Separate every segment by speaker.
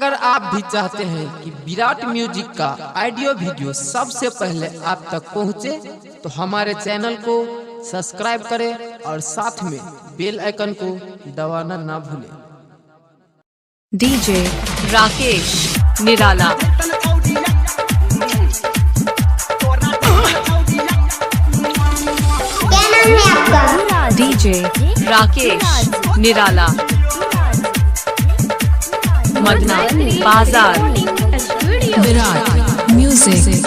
Speaker 1: अगर आप भी चाहते हैं कि विराट म्यूजिक का ऑडियो वीडियो सबसे पहले आप तक पहुंचे, तो हमारे चैनल को सब्सक्राइब करें और साथ में बेल आइकन को दबाना ना भूलें।
Speaker 2: डीजे राकेश निराला। डीजे राकेश निराला, मदना बाजार। विराट म्यूजिक,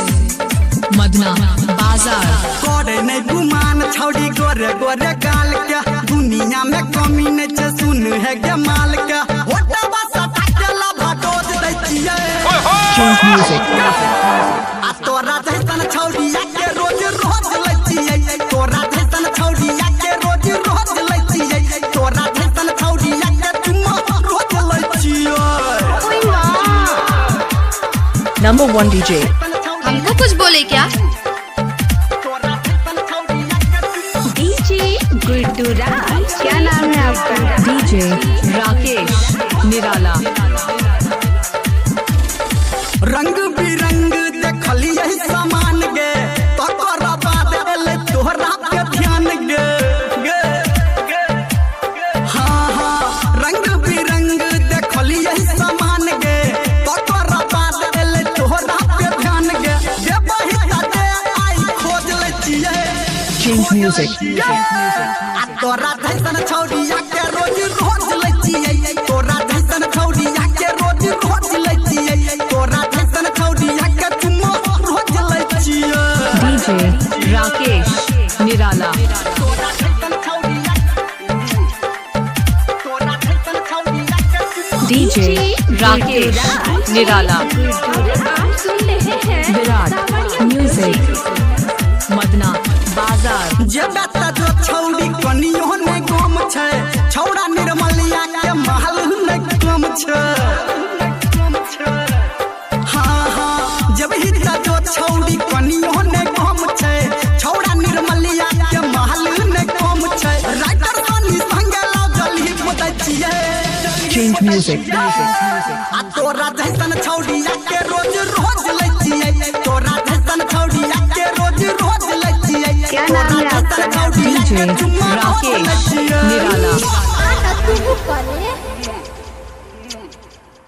Speaker 2: मदना बाजार।
Speaker 3: करे नहीं गुमान छौड़ी गोरे गोरे गाल के, दुनिया में कमी नहीं छे सुन है गे माल के। होटा बसा टाकेला भाटोज दै छियै आ तोरा जैसन छौड़िया के रोज रोज लै छियै, तोरा जैसन छौड़िया के रोज रोज लै छियै, तोरा जैसन छौड़िया के चुम्मा रोज लै छियै।
Speaker 2: Number 1 DJ.
Speaker 4: हमको कुछ बोले क्या?
Speaker 5: डीजे गुड्डू राज, क्या नाम है आपका?
Speaker 2: डीजे राकेश निराला।
Speaker 3: रंग बिरंग देखलिए सामान गे, तोरा बाद एले तोहरा के ध्यान गे गे हाँ हाँ। रंग बिरंग देखलिए सामान गे, तोरा बाद एले तोहरा के ध्यान गे। जे बहिता दे आई खोज ले छियै
Speaker 2: चेंज म्यूजिक।
Speaker 3: आ तोरा जैसन छौड़िया के रोज रोज लै छियै, तोरा जैसन छौड़िया के रोज रोज लै छियै, तोरा जैसन छौड़िया के चुम्मा रोज लै छियै।
Speaker 2: डीजे राकेश निराला।
Speaker 3: तोरा जैसन छौड़िया, तोरा जैसन छौड़िया के
Speaker 2: डीजे राकेश निराला।
Speaker 5: आप सुन रहे हैं
Speaker 2: विराट म्यूजिक, मदना बाजार।
Speaker 3: जे बेटा जो छौड़ी कनियो ने गम छै, छौड़ा निर्मलिया के महल ने गम छै। हाँ हाँ, जब हिता जो छौड़ी कनियो ने गम छै, छौड़ा निर्मलिया के महल ने गम छै। राइटर सनी संगे लागल ही पता छियै
Speaker 2: चेंज म्यूजिक।
Speaker 3: आ तोरा जैसन छौड़िया के रोज रोज लै छियै, तोरा जैसन छौड़िया के रोज रोज लै छियै,
Speaker 5: क्या नाम है आपका?
Speaker 2: डीजे राकेश निराला।
Speaker 4: तू करे